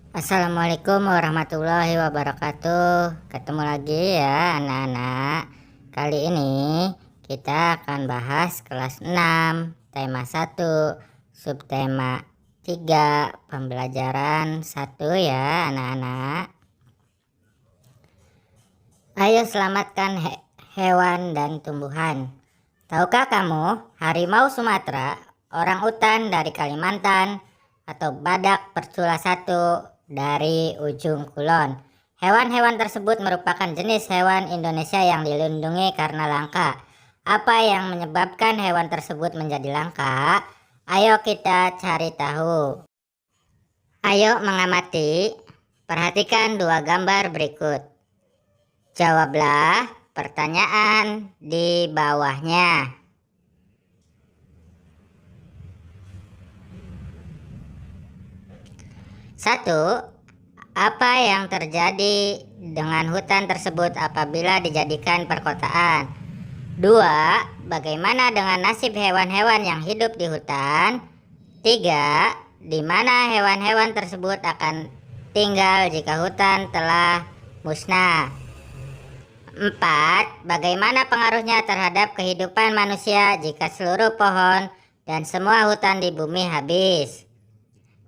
Assalamualaikum warahmatullahi wabarakatuh. Ketemu lagi ya anak-anak. Kali ini kita akan bahas kelas 6, tema 1, subtema 3, pembelajaran 1 ya anak-anak. Ayo selamatkan hewan dan tumbuhan. Tahukah kamu harimau Sumatera, orang utan dari Kalimantan, atau badak bercula satu dari ujung kulon? Hewan-hewan tersebut merupakan jenis hewan Indonesia yang dilindungi karena langka. Apa yang menyebabkan hewan tersebut menjadi langka? Ayo kita cari tahu. Ayo mengamati, perhatikan dua gambar berikut. Jawablah pertanyaan di bawahnya. 1. Apa yang terjadi dengan hutan tersebut apabila dijadikan perkotaan? 2. Bagaimana dengan nasib hewan-hewan yang hidup di hutan? 3. Di mana hewan-hewan tersebut akan tinggal jika hutan telah musnah? 4. Bagaimana pengaruhnya terhadap kehidupan manusia jika seluruh pohon dan semua hutan di bumi habis?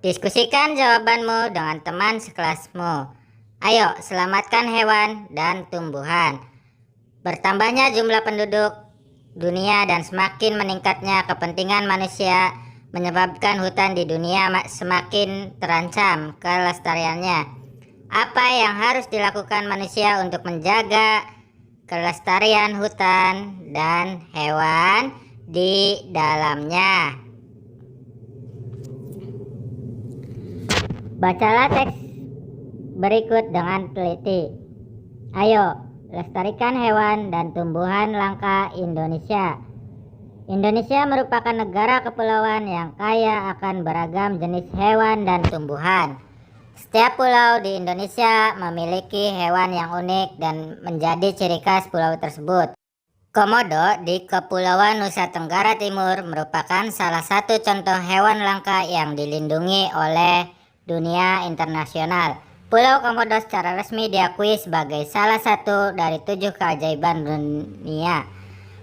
Diskusikan jawabanmu dengan teman sekelasmu. Ayo selamatkan hewan dan tumbuhan. Bertambahnya jumlah penduduk dunia dan semakin meningkatnya kepentingan manusia menyebabkan hutan di dunia semakin terancam kelestariannya. Apa yang harus dilakukan manusia untuk menjaga kelestarian hutan dan hewan di dalamnya? Bacalah teks berikut dengan teliti. Ayo, lestarikan hewan dan tumbuhan langka Indonesia. Indonesia merupakan negara kepulauan yang kaya akan beragam jenis hewan dan tumbuhan. Setiap pulau di Indonesia memiliki hewan yang unik dan menjadi ciri khas pulau tersebut. Komodo di Kepulauan Nusa Tenggara Timur merupakan salah satu contoh hewan langka yang dilindungi oleh dunia internasional. Pulau Komodo secara resmi diakui sebagai salah satu dari 7 keajaiban dunia.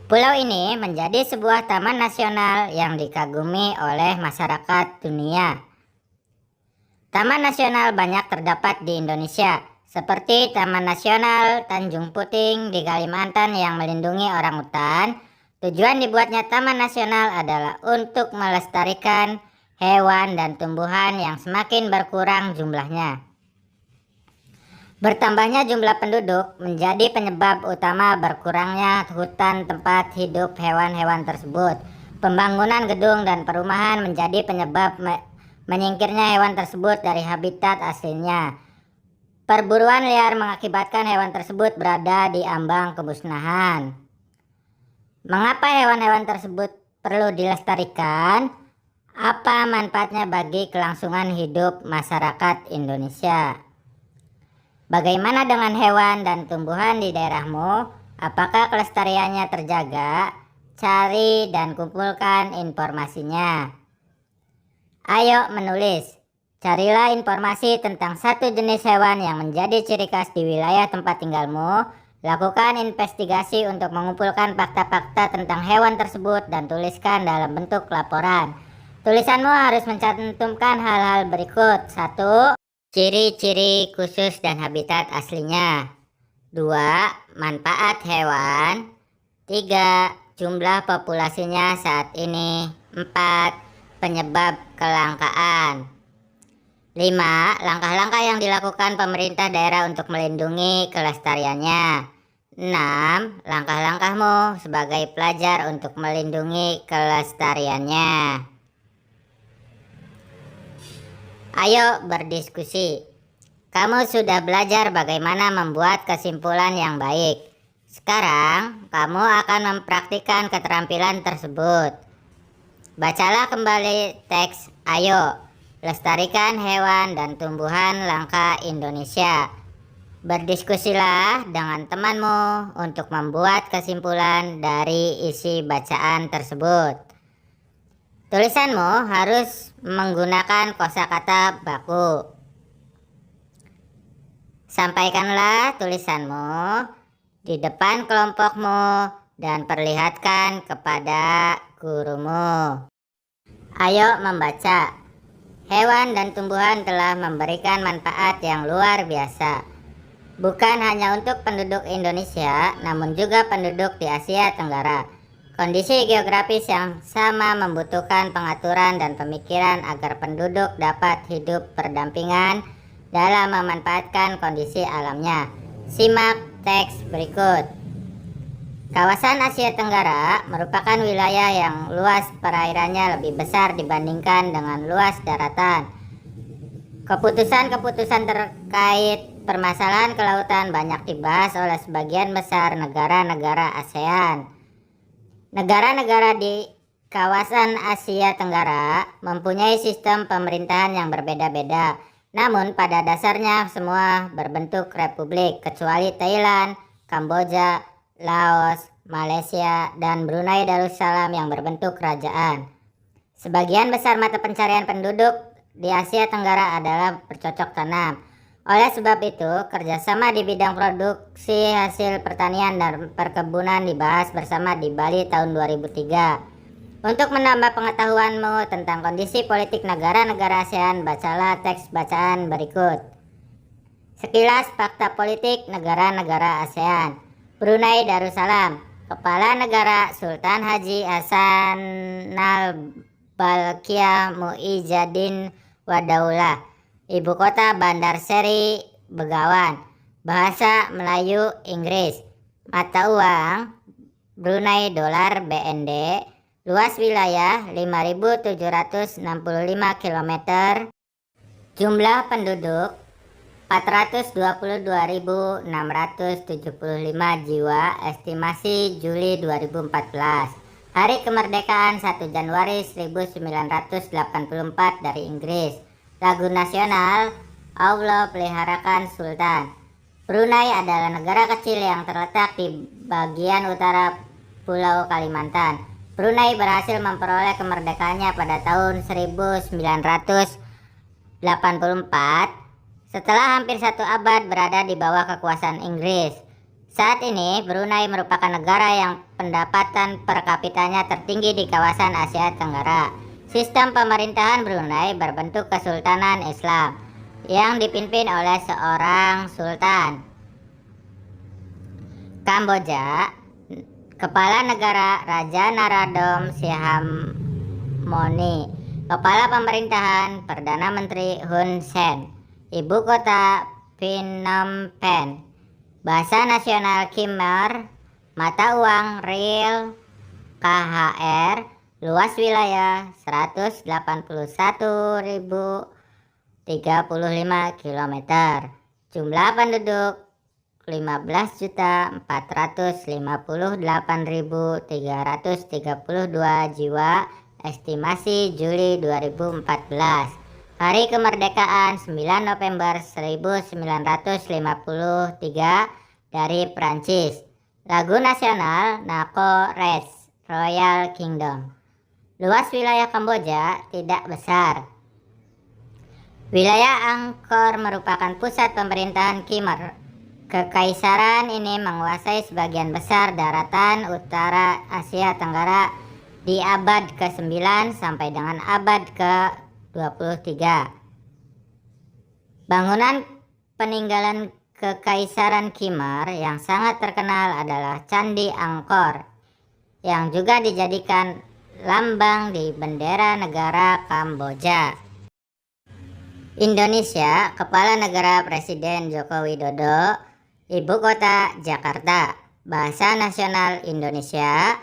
Pulau ini menjadi sebuah taman nasional yang dikagumi oleh masyarakat dunia. Taman nasional banyak terdapat di Indonesia, seperti Taman Nasional Tanjung Puting di Kalimantan yang melindungi orangutan. Tujuan dibuatnya Taman Nasional adalah untuk melestarikan hewan dan tumbuhan yang semakin berkurang jumlahnya. Bertambahnya jumlah penduduk menjadi penyebab utama berkurangnya hutan tempat hidup hewan-hewan tersebut. Pembangunan gedung dan perumahan menjadi penyebab menyingkirnya hewan tersebut dari habitat aslinya. Perburuan liar mengakibatkan hewan tersebut berada di ambang kemusnahan. Mengapa hewan-hewan tersebut perlu dilestarikan? Apa manfaatnya bagi kelangsungan hidup masyarakat Indonesia? Bagaimana dengan hewan dan tumbuhan di daerahmu? Apakah kelestariannya terjaga? Cari dan kumpulkan informasinya. Ayo menulis. Carilah informasi tentang satu jenis hewan yang menjadi ciri khas di wilayah tempat tinggalmu. Lakukan investigasi untuk mengumpulkan fakta-fakta tentang hewan tersebut dan tuliskan dalam bentuk laporan. Tulisanmu harus mencantumkan hal-hal berikut. 1. Ciri-ciri khusus dan habitat aslinya. 2. Manfaat hewan. 3. Jumlah populasinya saat ini. 4. Penyebab kelangkaan. 5. Langkah-langkah yang dilakukan pemerintah daerah untuk melindungi kelestariannya. 6. Langkah-langkahmu sebagai pelajar untuk melindungi kelestariannya. Ayo berdiskusi. Kamu sudah belajar bagaimana membuat kesimpulan yang baik. Sekarang kamu akan mempraktikkan keterampilan tersebut. Bacalah kembali teks. Ayo, lestarikan hewan dan tumbuhan langka Indonesia. Berdiskusilah dengan temanmu untuk membuat kesimpulan dari isi bacaan tersebut. Tulisanmu harus menggunakan kosakata baku. Sampaikanlah tulisanmu di depan kelompokmu dan perlihatkan kepada gurumu. Ayo membaca. Hewan dan tumbuhan telah memberikan manfaat yang luar biasa. Bukan hanya untuk penduduk Indonesia, namun juga penduduk di Asia Tenggara. Kondisi geografis yang sama membutuhkan pengaturan dan pemikiran agar penduduk dapat hidup berdampingan dalam memanfaatkan kondisi alamnya. Simak teks berikut. Kawasan Asia Tenggara merupakan wilayah yang luas perairannya lebih besar dibandingkan dengan luas daratan. Keputusan-keputusan terkait permasalahan kelautan banyak dibahas oleh sebagian besar negara-negara ASEAN. Negara-negara di kawasan Asia Tenggara mempunyai sistem pemerintahan yang berbeda-beda. Namun pada dasarnya semua berbentuk republik kecuali Thailand, Kamboja, Laos, Malaysia, dan Brunei Darussalam yang berbentuk kerajaan. Sebagian besar mata pencarian penduduk di Asia Tenggara adalah bercocok tanam. Oleh sebab itu, kerjasama di bidang produksi hasil pertanian dan perkebunan dibahas bersama di Bali tahun 2003. Untuk menambah pengetahuanmu tentang kondisi politik negara-negara ASEAN, bacalah teks bacaan berikut. Sekilas fakta politik negara-negara ASEAN. Brunei Darussalam, Kepala Negara Sultan Haji Hassanal Bolkiah Mu'izzuddin Wadaulah. Ibu kota Bandar Seri Begawan. Bahasa Melayu Inggris. Mata uang Brunei dolar BND. Luas wilayah 5.765 km. Jumlah penduduk 422.675 jiwa. Estimasi Juli 2014. Hari kemerdekaan 1 Januari 1984 dari Inggris. Lagu nasional Allah peliharakan Sultan. Brunei adalah negara kecil yang terletak di bagian utara Pulau Kalimantan. Brunei berhasil memperoleh kemerdekaannya pada tahun 1984 setelah hampir 1 abad berada di bawah kekuasaan Inggris. Saat ini Brunei merupakan negara yang pendapatan per kapitanya tertinggi di kawasan Asia Tenggara. Sistem pemerintahan Brunei berbentuk kesultanan Islam yang dipimpin oleh seorang sultan. Kamboja, Kepala Negara Raja Norodom Sihamoni. Kepala Pemerintahan Perdana Menteri Hun Sen. Ibu kota Phnom Penh. Bahasa nasional Khmer. Mata uang riel KHR. Luas wilayah 181.035 km. Jumlah penduduk 15.458.332 jiwa. Estimasi Juli 2014. Hari kemerdekaan 9 November 1953 dari Prancis. Lagu nasional Nako Res, Royal Kingdom. Luas wilayah Kamboja tidak besar. Wilayah Angkor merupakan pusat pemerintahan Khmer. Kekaisaran ini menguasai sebagian besar daratan utara Asia Tenggara di abad ke-9 sampai dengan abad ke-23. Bangunan peninggalan Kekaisaran Khmer yang sangat terkenal adalah Candi Angkor, yang juga dijadikan lambang di bendera negara Kamboja. Indonesia, Kepala Negara Presiden Joko Widodo. Ibu kota Jakarta. Bahasa nasional Indonesia.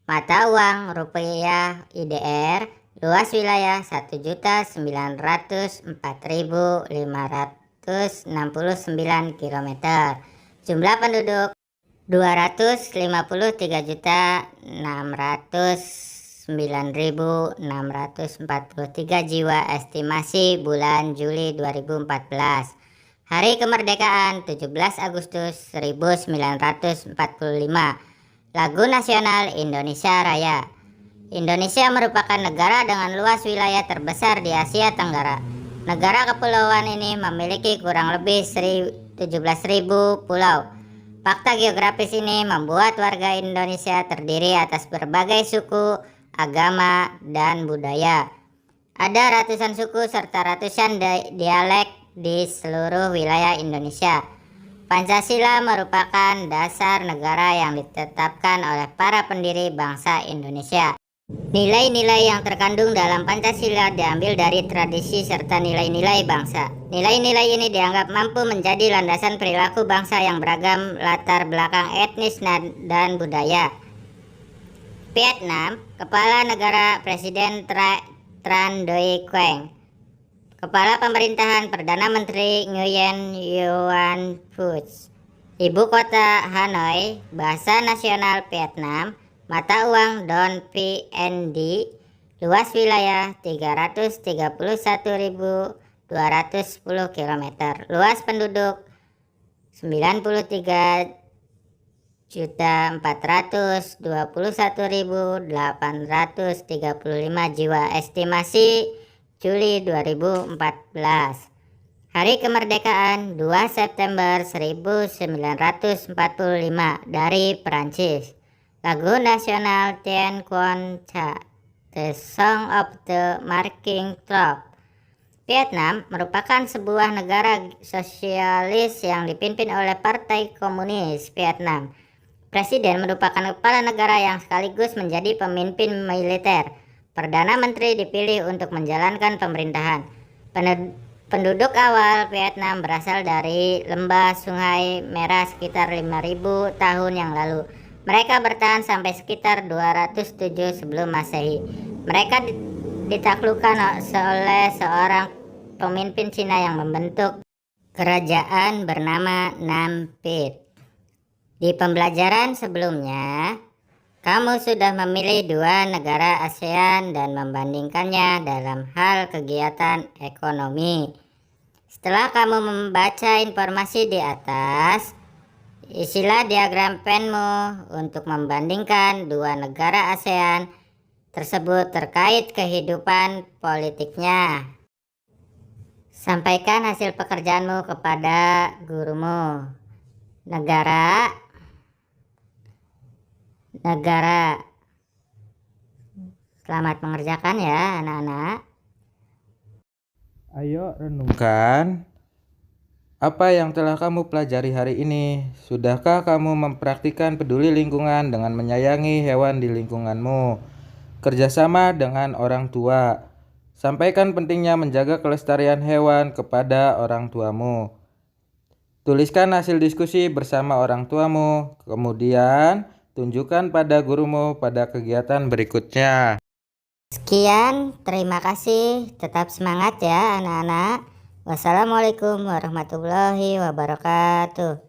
Mata uang rupiah IDR. Luas wilayah 1.904.569 km. Jumlah penduduk 253.609.643 jiwa. Estimasi bulan Juli 2014. Hari kemerdekaan 17 Agustus 1945. Lagu nasional Indonesia Raya. Indonesia merupakan negara dengan luas wilayah terbesar di Asia Tenggara. Negara kepulauan ini memiliki kurang lebih 17.000 pulau. Fakta geografis ini membuat warga Indonesia terdiri atas berbagai suku, agama, dan budaya. Ada ratusan suku serta ratusan dialek di seluruh wilayah Indonesia. Pancasila merupakan dasar negara yang ditetapkan oleh para pendiri bangsa Indonesia. Nilai-nilai yang terkandung dalam Pancasila diambil dari tradisi serta nilai-nilai bangsa. Nilai-nilai ini dianggap mampu menjadi landasan perilaku bangsa yang beragam latar belakang etnis dan budaya. Vietnam, Kepala Negara Presiden Tran Doi Quang. Kepala Pemerintahan Perdana Menteri Nguyen Xuan Phuc. Ibu kota Hanoi. Bahasa nasional Vietnam. Mata uang Don PND. Luas wilayah 331.210 km. Luas penduduk 93.421.835 jiwa. Estimasi Juli 2014. Hari kemerdekaan 2 September 1945 dari Perancis. Lagu nasional Tien Quan Cha, The Song of the Marching Troop. Vietnam merupakan sebuah negara sosialis yang dipimpin oleh Partai Komunis Vietnam. Presiden merupakan kepala negara yang sekaligus menjadi pemimpin militer. Perdana Menteri dipilih untuk menjalankan pemerintahan. Penduduk awal Vietnam berasal dari lembah Sungai Merah sekitar 5.000 tahun yang lalu. Mereka bertahan sampai sekitar 207 sebelum Masehi. Mereka ditaklukkan oleh seorang pemimpin Cina yang membentuk kerajaan bernama Nam Pit. Di pembelajaran sebelumnya, kamu sudah memilih 2 negara ASEAN dan membandingkannya dalam hal kegiatan ekonomi. Setelah kamu membaca informasi di atas, isilah diagram penmu untuk membandingkan 2 negara ASEAN tersebut terkait kehidupan politiknya. Sampaikan hasil pekerjaanmu kepada gurumu. Negara. Selamat mengerjakan ya anak-anak. Ayo renungkan apa yang telah kamu pelajari hari ini. Sudahkah kamu mempraktikkan peduli lingkungan dengan menyayangi hewan di lingkunganmu? Kerjasama dengan orang tua. Sampaikan pentingnya menjaga kelestarian hewan kepada orang tuamu. Tuliskan hasil diskusi bersama orang tuamu. Kemudian tunjukkan pada gurumu pada kegiatan berikutnya. Sekian, terima kasih. Tetap semangat ya anak-anak. Wassalamualaikum warahmatullahi wabarakatuh.